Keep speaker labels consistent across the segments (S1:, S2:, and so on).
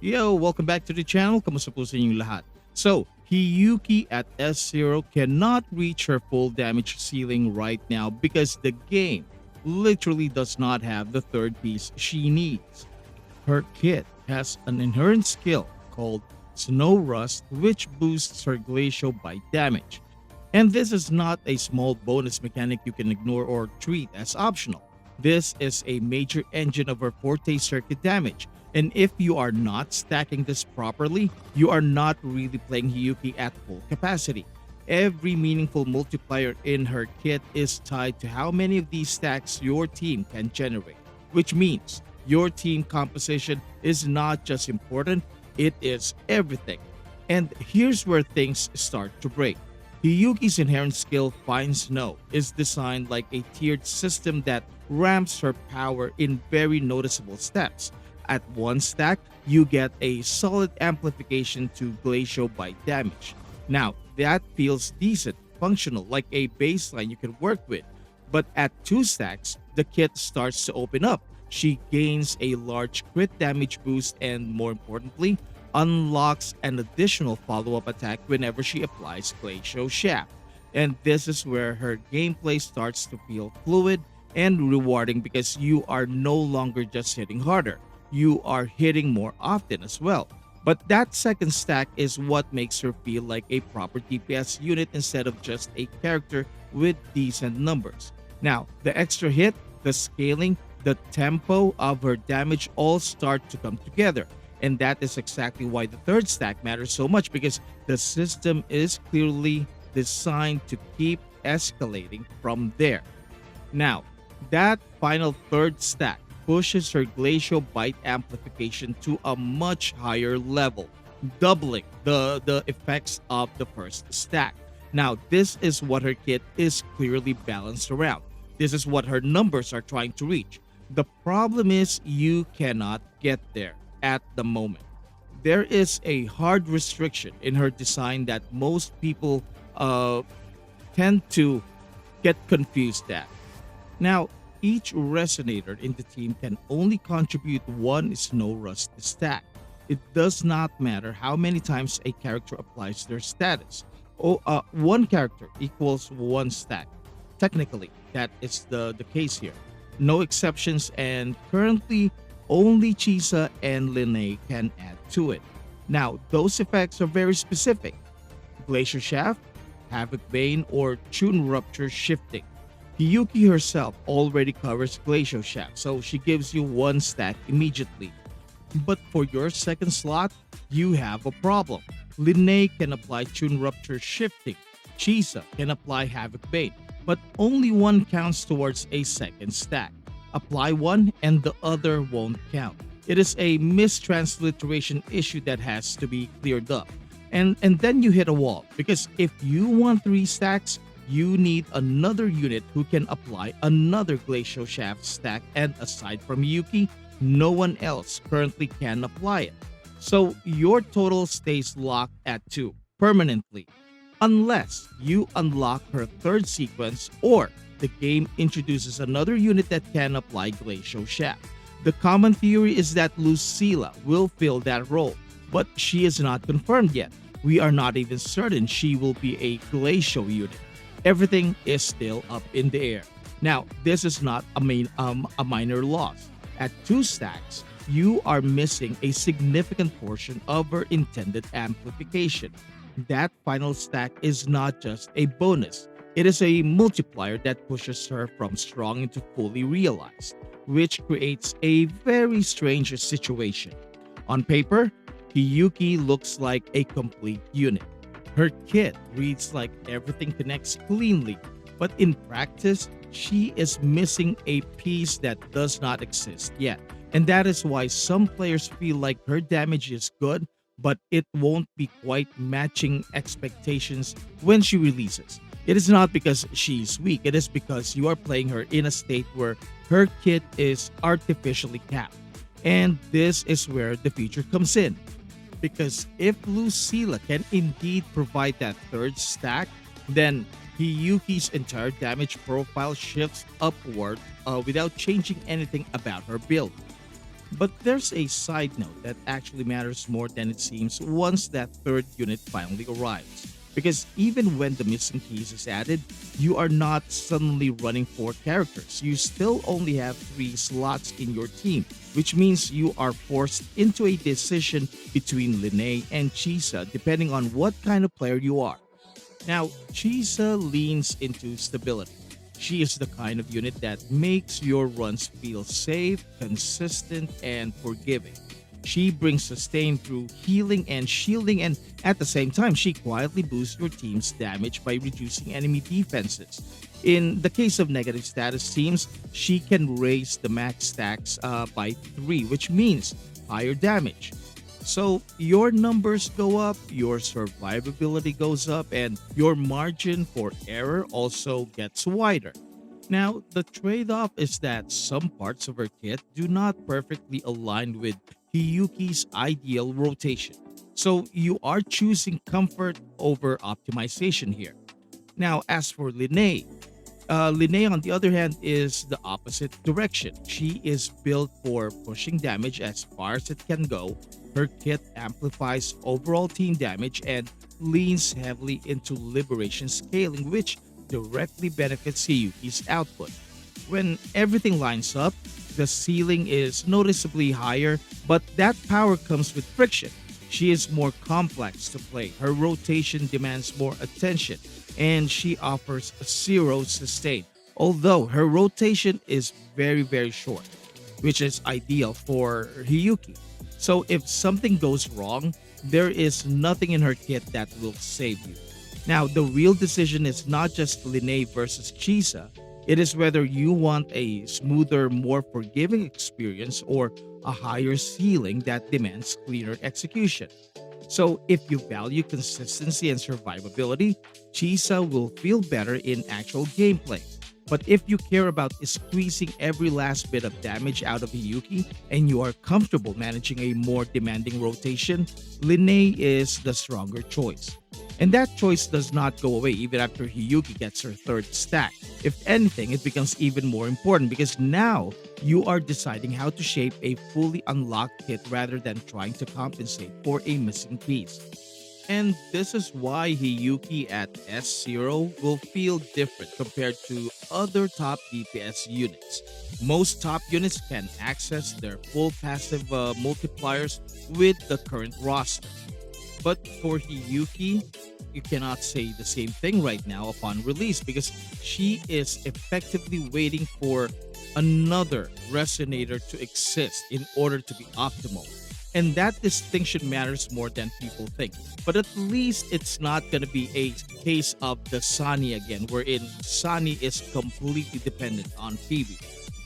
S1: Yo, welcome back to the channel. Kamusta po sa inyong lahat? So, Hiyuki at S0 cannot reach her full damage ceiling right now because the game literally does not have the third piece she needs. Her kit has an inherent skill called Snow Rust, which boosts her glacial bite damage. And this is not a small bonus mechanic you can ignore or treat as optional. This is a major engine of her forte circuit damage, and if you are not stacking this properly, you are not really playing Hiyuki at full capacity. Every meaningful multiplier in her kit is tied to how many of these stacks your team can generate, which means your team composition is not just important, it is everything. And here's where things start to break. Hiyuki's inherent skill, Find Snow, is designed like a tiered system that ramps her power in very noticeable steps. At one stack, you get a solid amplification to glacial bite damage. Now, that feels decent, functional, like a baseline you can work with. But at two stacks, the kit starts to open up. She gains a large crit damage boost and, more importantly, unlocks an additional follow-up attack whenever she applies Glacial Shaft. And this is where her gameplay starts to feel fluid and rewarding because you are no longer just hitting harder, you are hitting more often as well. But that second stack is what makes her feel like a proper DPS unit instead of just a character with decent numbers. Now, the extra hit, the scaling, the tempo of her damage all start to come together. And that is exactly why the third stack matters so much, because the system is clearly designed to keep escalating from there. Now, that final third stack pushes her glacial bite amplification to a much higher level, doubling the effects of the first stack. Now, this is what her kit is clearly balanced around. This is what her numbers are trying to reach. The problem is you cannot get there at the moment. There is a hard restriction in her design that most people tend to get confused at. Now, each resonator in the team can only contribute one Snow Rust stack. It does not matter how many times a character applies their status. One character equals one stack. Technically, that is the case here. No exceptions, and currently only Chisa and Linnae can add to it. Now, those effects are very specific. Glacier Shaft, Havoc Bane, or Tune Rupture Shifting. Hiyuki herself already covers Glacial Shaft, so she gives you one stack immediately. But for your second slot, you have a problem. Linnae can apply Tune Rupture Shifting. Chisa can apply Havoc Bane, but only one counts towards a second stack. Apply one and the other won't count. It is a mistransliteration issue that has to be cleared up. And then you hit a wall, because if you want three stacks, you need another unit who can apply another Glacial Shaft stack, and aside from Yuki, no one else currently can apply it. So your total stays locked at 2 permanently, unless you unlock her third sequence or the game introduces another unit that can apply Glacial Shaft. The common theory is that Lucilla will fill that role, but she is not confirmed yet. We are not even certain she will be a Glacial unit. Everything is still up in the air. Now, this is not a minor loss. At 2 stacks, you are missing a significant portion of her intended amplification. That final stack is not just a bonus. It is a multiplier that pushes her from strong into fully realized, which creates a very strange situation. On paper, Hiyuki looks like a complete unit. Her kit reads like everything connects cleanly, but in practice, she is missing a piece that does not exist yet. And that is why some players feel like her damage is good, but it won't be quite matching expectations when she releases. It is not because she's weak, it is because you are playing her in a state where her kit is artificially capped. And this is where the future comes in. Because if Lucilla can indeed provide that third stack, then Hiyuki's entire damage profile shifts upward without changing anything about her build. But there's a side note that actually matters more than it seems once that third unit finally arrives. Because even when the missing piece is added, you are not suddenly running four characters. You still only have three slots in your team, which means you are forced into a decision between Linne and Chisa depending on what kind of player you are. Now, Chisa leans into stability. She is the kind of unit that makes your runs feel safe, consistent, and forgiving. She brings sustain through healing and shielding, and at the same time, she quietly boosts your team's damage by reducing enemy defenses. In the case of negative status teams, she can raise the max stacks by 3, which means higher damage. So your numbers go up, your survivability goes up, and your margin for error also gets wider. Now, the trade off is that some parts of her kit do not perfectly align with Hiyuki's ideal rotation. So you are choosing comfort over optimization here. Now, as for Linne, on the other hand, is the opposite direction. She is built for pushing damage as far as it can go. Her kit amplifies overall team damage and leans heavily into liberation scaling, which directly benefits Hiyuki's output. When everything lines up, the ceiling is noticeably higher, but that power comes with friction. She is more complex to play. Her rotation demands more attention, and she offers zero sustain. Although her rotation is very short, which is ideal for Hiyuki. So if something goes wrong, there is nothing in her kit that will save you. Now, the real decision is not just Linne versus Chisa, it is whether you want a smoother, more forgiving experience or a higher ceiling that demands cleaner execution. So, if you value consistency and survivability, Chisa will feel better in actual gameplay. But if you care about squeezing every last bit of damage out of Hiyuki and you are comfortable managing a more demanding rotation, Linne is the stronger choice. And that choice does not go away even after Hiyuki gets her third stack. If anything, it becomes even more important because now you are deciding how to shape a fully unlocked kit rather than trying to compensate for a missing piece. And this is why Hiyuki at S0 will feel different compared to other top DPS units. Most top units can access their full passive multipliers with the current roster. But for Hiyuki, you cannot say the same thing right now upon release because she is effectively waiting for another resonator to exist in order to be optimal. And that distinction matters more than people think. But at least it's not going to be a case of the Zani again, wherein Zani is completely dependent on Phoebe.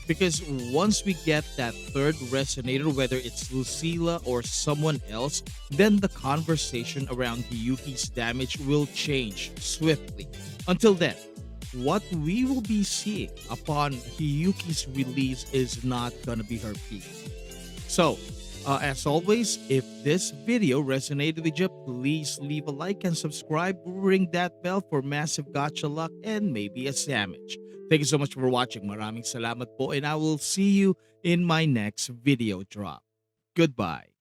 S1: Because once we get that third resonator, whether it's Lucilla or someone else, then the conversation around Hiyuki's damage will change swiftly. Until then, what we will be seeing upon Hiyuki's release is not gonna be her peak. So, as always, if this video resonated with you, please leave a like and subscribe. Ring that bell for massive gotcha luck and maybe a sandwich. Thank you so much for watching. Maraming salamat po and I will see you in my next video drop. Goodbye.